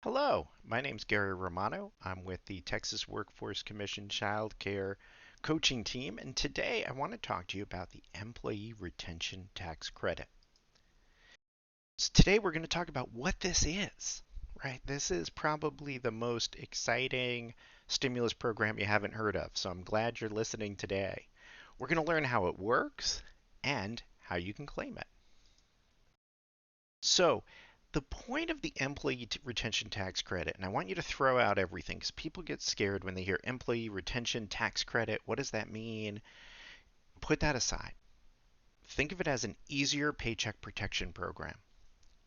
Hello, my name's Gary Romano. I'm with the Texas Workforce Commission Child Care Coaching Team, and today I want to talk to you about the Employee Retention Tax Credit. So today we're going to talk about what this is, right? This is probably the most exciting stimulus program you haven't heard of, so I'm glad you're listening today. We're going to learn how it works and how you can claim it. So, the point of the employee retention tax credit, and I want you to throw out everything because people get scared when they hear employee retention tax credit. What does that mean? Put that aside. Think of it as an easier paycheck protection program,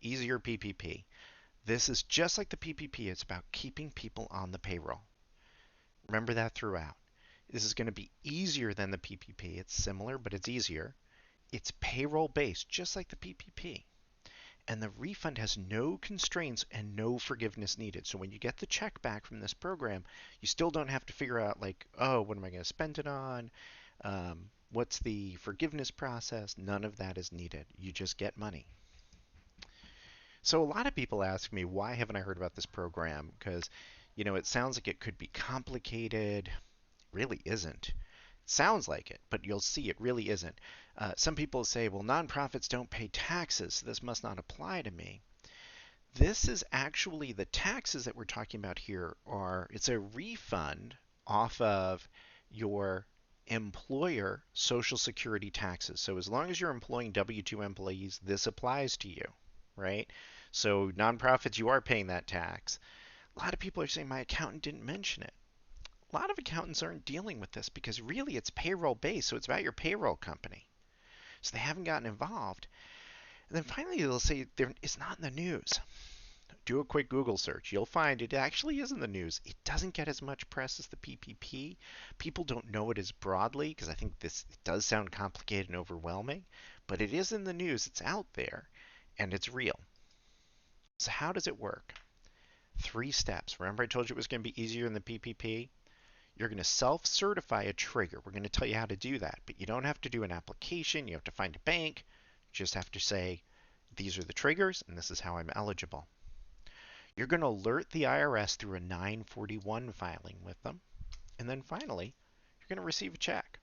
easier PPP. This is just like the PPP, it's about keeping people on the payroll. Remember that throughout. This is going to be easier than the PPP. It's similar, but it's easier. It's payroll based, just like the PPP. And the refund has no constraints and no forgiveness needed. So when you get the check back from this program, you still don't have to figure out like, oh, what am I going to spend it on? What's the forgiveness process? None of that is needed. You just get money. So a lot of people ask me, why haven't I heard about this program? Because, it sounds like it could be complicated. It really isn't. It sounds like it, but you'll see it really isn't. Some people say, well, nonprofits don't pay taxes, so this must not apply to me. This is actually the taxes that we're talking about here it's a refund off of your employer Social Security taxes. So as long as you're employing W-2 employees, this applies to you, right? So nonprofits, you are paying that tax. A lot of people are saying my accountant didn't mention it. A lot of accountants aren't dealing with this because really it's payroll based, so it's about your payroll company. So they haven't gotten involved. And then finally they'll say it's not in the news. Do a quick Google search. You'll find it actually is in the news. It doesn't get as much press as the PPP. People don't know it as broadly because I think this it does sound complicated and overwhelming, but it is in the news. It's out there and it's real. So how does it work? 3 steps. Remember I told you it was going to be easier than the PPP? You're going to self-certify a trigger. We're going to tell you how to do that, but you don't have to do an application. You have to find a bank. You just have to say, these are the triggers and this is how I'm eligible. You're going to alert the IRS through a 941 filing with them. And then finally, you're going to receive a check.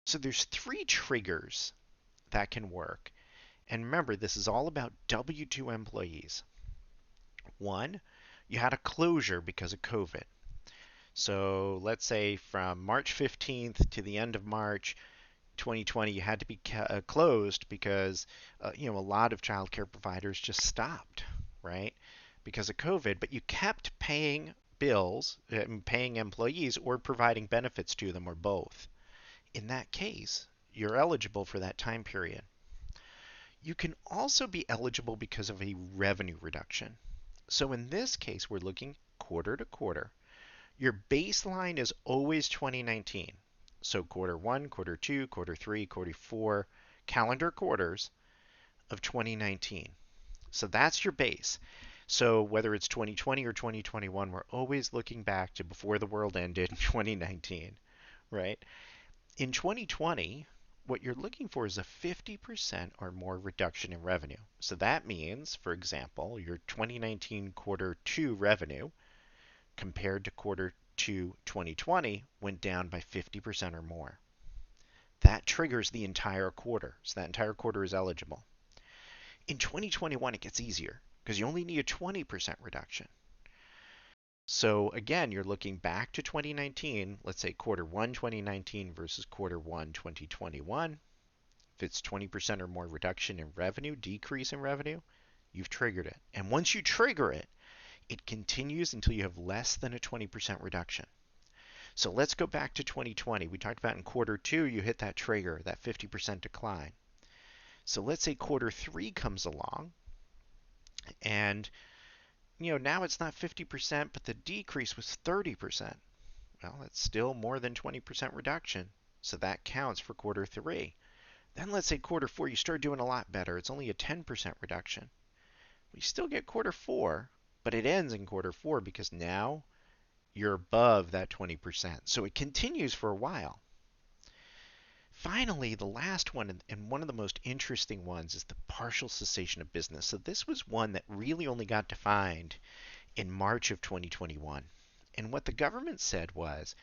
So there's 3 triggers that can work. And remember, this is all about W-2 employees. One, you had a closure because of COVID. So let's say from March 15th to the end of March 2020, you had to be closed because a lot of childcare providers just stopped, right? Because of COVID, but you kept paying bills, paying employees, or providing benefits to them, or both. In that case, you're eligible for that time period. You can also be eligible because of a revenue reduction. So in this case, we're looking quarter to quarter. Your baseline is always 2019. So quarter one, quarter two, quarter three, quarter four, calendar quarters of 2019. So that's your base. So whether it's 2020 or 2021, we're always looking back to before the world ended in 2019, right? In 2020, what you're looking for is a 50% or more reduction in revenue. So that means, for example, your 2019 quarter two revenue compared to quarter two 2020 went down by 50% or more. That triggers the entire quarter. So that entire quarter is eligible. In 2021, it gets easier because you only need a 20% reduction. So again, you're looking back to 2019, let's say quarter one 2019 versus quarter one 2021. If it's 20% or more reduction in revenue, decrease in revenue, you've triggered it. And once you trigger it, it continues until you have less than a 20% reduction. So let's go back to 2020. We talked about in quarter two, you hit that trigger, that 50% decline. So let's say quarter three comes along and now it's not 50%, but the decrease was 30%. Well, that's still more than 20% reduction. So that counts for quarter three. Then let's say quarter four, you start doing a lot better. It's only a 10% reduction. We still get quarter four, but it ends in quarter four because now you're above that 20%. So it continues for a while. Finally, the last one, and one of the most interesting ones, is the partial cessation of business. So this was one that really only got defined in March of 2021. And what the government said was,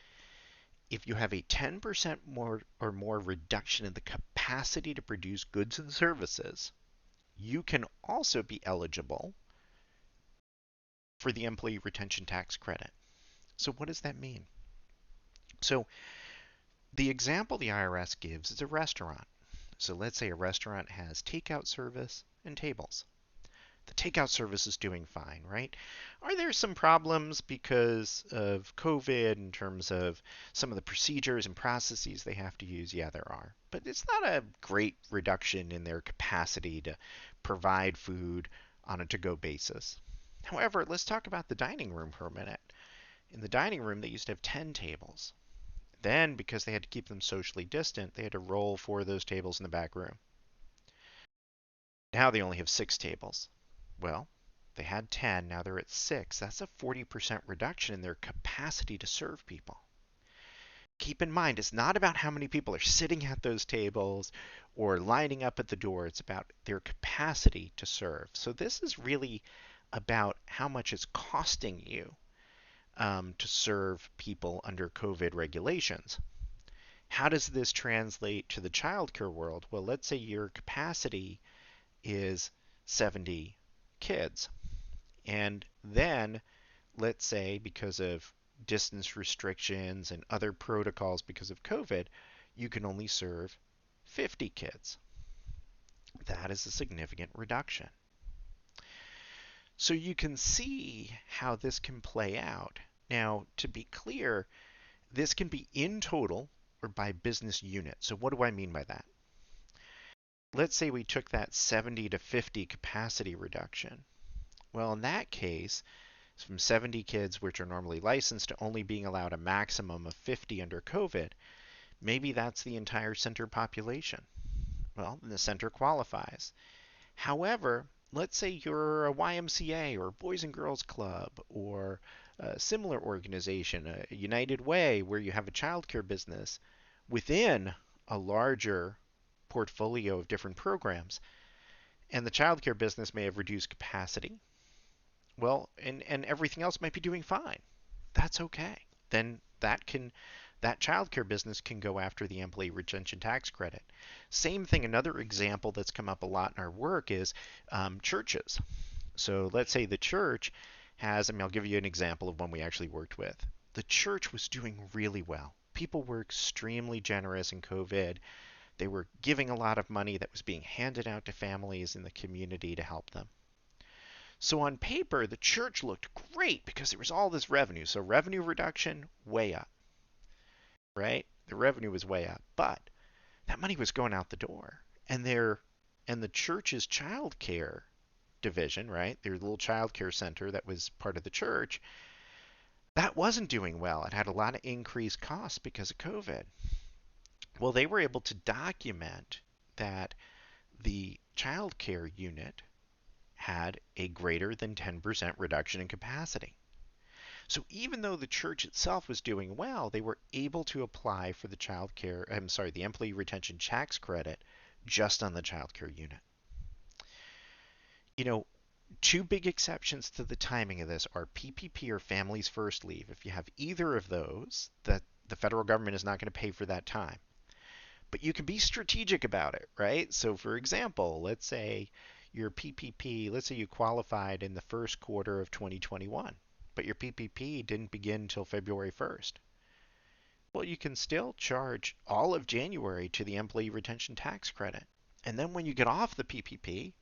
if you have a 10% more or more reduction in the capacity to produce goods and services, you can also be eligible for the employee retention tax credit. So what does that mean? So the example the IRS gives is a restaurant. So let's say a restaurant has takeout service and tables. The takeout service is doing fine, right? Are there some problems because of COVID in terms of some of the procedures and processes they have to use? Yeah, there are. But it's not a great reduction in their capacity to provide food on a to-go basis. However, let's talk about the dining room for a minute. In the dining room, they used to have 10 tables. Then, because they had to keep them socially distant, they had to roll 4 of those tables in the back room. Now they only have 6 tables. Well, they had 10, now they're at 6. That's a 40% reduction in their capacity to serve people. Keep in mind, it's not about how many people are sitting at those tables or lining up at the door. It's about their capacity to serve. So this is really about how much it's costing you to serve people under COVID regulations. How does this translate to the childcare world? Well, let's say your capacity is 70 kids. And then, let's say, because of distance restrictions and other protocols because of COVID, you can only serve 50 kids. That is a significant reduction. So you can see how this can play out. Now, to be clear, this can be in total or by business unit. So what do I mean by that? Let's say we took that 70 to 50 capacity reduction. Well, in that case, from 70 kids, which are normally licensed, to only being allowed a maximum of 50 under COVID, maybe that's the entire center population. Well, then the center qualifies. However, let's say you're a YMCA or Boys and Girls Club or a similar organization, a United Way, where you have a childcare business within a larger portfolio of different programs, and the childcare business may have reduced capacity. Well, and everything else might be doing fine. That's okay. Then that childcare business can go after the employee retention tax credit. Same thing, another example that's come up a lot in our work is churches. So let's say the church has, I'll give you an example of one we actually worked with. The church was doing really well. People were extremely generous in COVID. They were giving a lot of money that was being handed out to families in the community to help them. So on paper, the church looked great because there was all this revenue. So revenue reduction, way up, right? The revenue was way up, but that money was going out the door. And the church's child care division, right? Their little child care center that was part of the church, that wasn't doing well. It had a lot of increased costs because of COVID. Well, they were able to document that the child care unit had a greater than 10% reduction in capacity. So even though the church itself was doing well, they were able to apply for the employee retention tax credit just on the child care unit. You know, two big exceptions to the timing of this are PPP or Families First Leave. If you have either of those, that the federal government is not going to pay for that time. But you can be strategic about it, right? So for example, let's say your PPP, let's say you qualified in the first quarter of 2021, but your PPP didn't begin until February 1st. Well, you can still charge all of January to the employee retention tax credit. And then when you get off the PPP,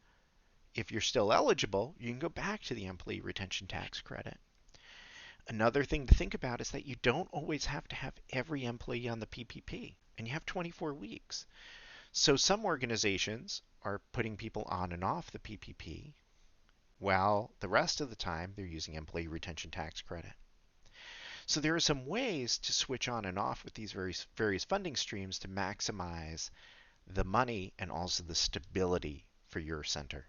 if you're still eligible, you can go back to the employee retention tax credit. Another thing to think about is that you don't always have to have every employee on the PPP, and you have 24 weeks. So some organizations are putting people on and off the PPP, while the rest of the time they're using employee retention tax credit. So there are some ways to switch on and off with these various funding streams to maximize the money and also the stability for your center.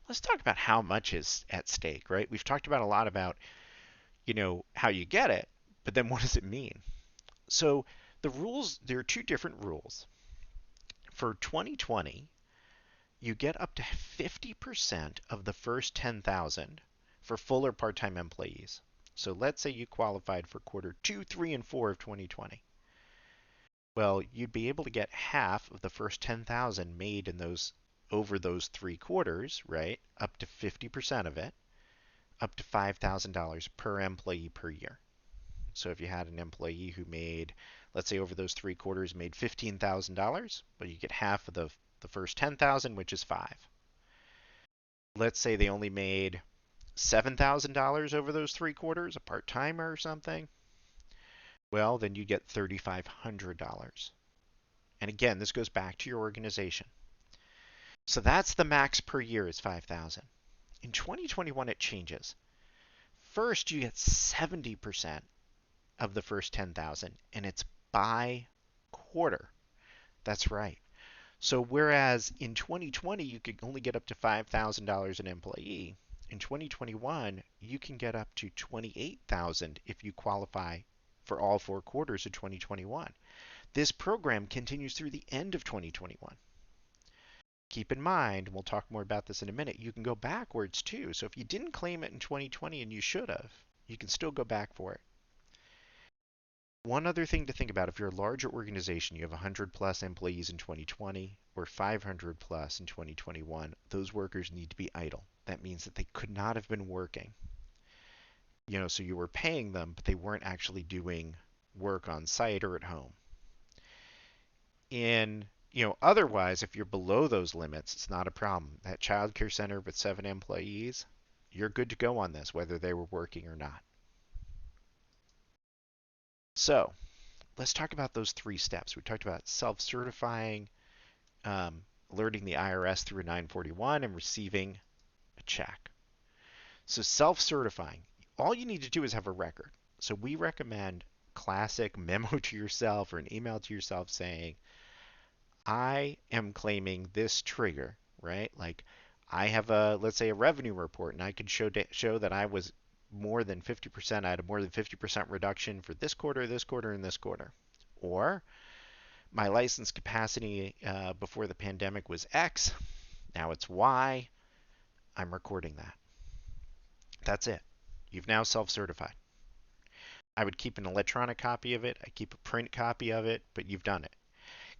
Let's talk about how much is at stake, right? We've talked about a lot about, how you get it, but then what does it mean? So There are two different rules. For 2020, you get up to 50% of the first 10,000 for full or part-time employees. So let's say you qualified for quarter 2, 3, and 4 of 2020. Well, you'd be able to get half of the first 10,000 made in those over those 3 quarters, right? Up to 50% of it, up to $5,000 per employee per year. So if you had an employee who made, let's say over those 3 quarters, made $15,000, well, you get half of the first 10,000, which is five. Let's say they only made $7,000 over those 3 quarters, a part-timer or something. Well, then you get $3,500. And again, this goes back to your organization. So that's the max per year is 5,000. In 2021, it changes. First, you get 70% of the first 10,000, and it's by quarter. That's right. So whereas in 2020 you could only get up to $5,000 an employee, in 2021 you can get up to 28,000 if you qualify for all 4 quarters of 2021. This program continues through the end of 2021. Keep in mind, and we'll talk more about this in a minute, you can go backwards too. So if you didn't claim it in 2020 and you should have, you can still go back for it. One other thing to think about, if you're a larger organization, you have 100 plus employees in 2020 or 500 plus in 2021, those workers need to be idle. That means that they could not have been working. So you were paying them, but they weren't actually doing work on site or at home. Otherwise, if you're below those limits, it's not a problem. That child care center with 7 employees, you're good to go on this, whether they were working or not. So let's talk about those 3 steps. We talked about self-certifying, alerting the IRS through a 941, and receiving a check. So self-certifying, all you need to do is have a record. So we recommend classic memo to yourself or an email to yourself saying, I am claiming this trigger, right? Like I have let's say a revenue report, and I could show that I was more than 50%, I had a more than 50% reduction for this quarter, and this quarter. Or my license capacity before the pandemic was X, now it's Y, I'm recording that. That's it. You've now self-certified. I would keep an electronic copy of it, I keep a print copy of it, but you've done it.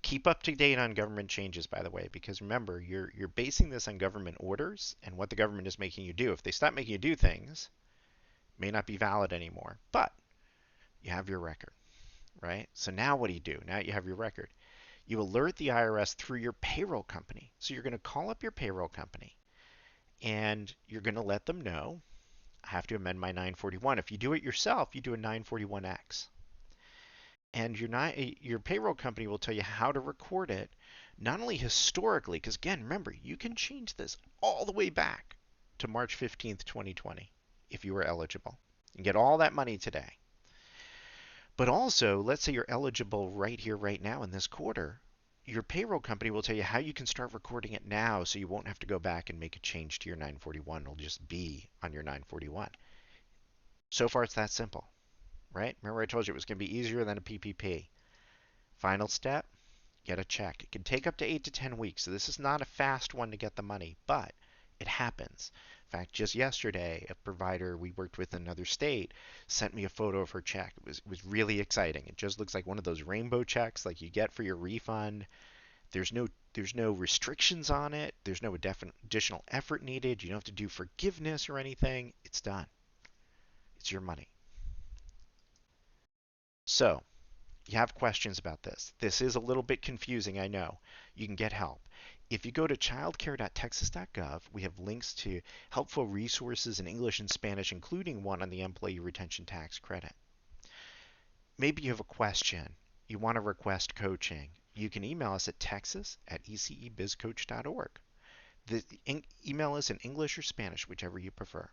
Keep up to date on government changes, by the way, because remember, you're basing this on government orders and what the government is making you do. If they stop making you do things, it may not be valid anymore, but you have your record, right? So now what do? Now you have your record. You alert the IRS through your payroll company. So you're going to call up your payroll company and you're going to let them know, I have to amend my 941. If you do it yourself, you do a 941X. And your payroll company will tell you how to record it, not only historically, because again, remember, you can change this all the way back to March 15th, 2020, if you were eligible, and get all that money today. But also, let's say you're eligible right here, right now in this quarter, your payroll company will tell you how you can start recording it now so you won't have to go back and make a change to your 941. It'll just be on your 941. So far, it's that simple. Right? Remember I told you it was going to be easier than a PPP. Final step, get a check. It can take up to 8 to 10 weeks, so this is not a fast one to get the money, but it happens. In fact, just yesterday, a provider we worked with in another state sent me a photo of her check. It was really exciting. It just looks like one of those rainbow checks like you get for your refund. There's no restrictions on it. There's no additional effort needed. You don't have to do forgiveness or anything. It's done. It's your money. So, you have questions about this. This is a little bit confusing, I know. You can get help. If you go to childcare.texas.gov, we have links to helpful resources in English and Spanish, including one on the employee retention tax credit. Maybe you have a question. You want to request coaching. You can email us at texas@ecebizcoach.org. The email us in English or Spanish, whichever you prefer.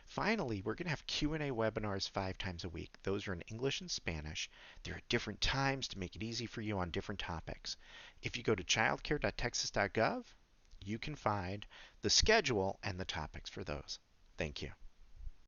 Finally, we're going to have Q&A webinars 5 times a week. Those are in English and Spanish. They're at different times to make it easy for you on different topics. If you go to childcare.texas.gov, you can find the schedule and the topics for those. Thank you.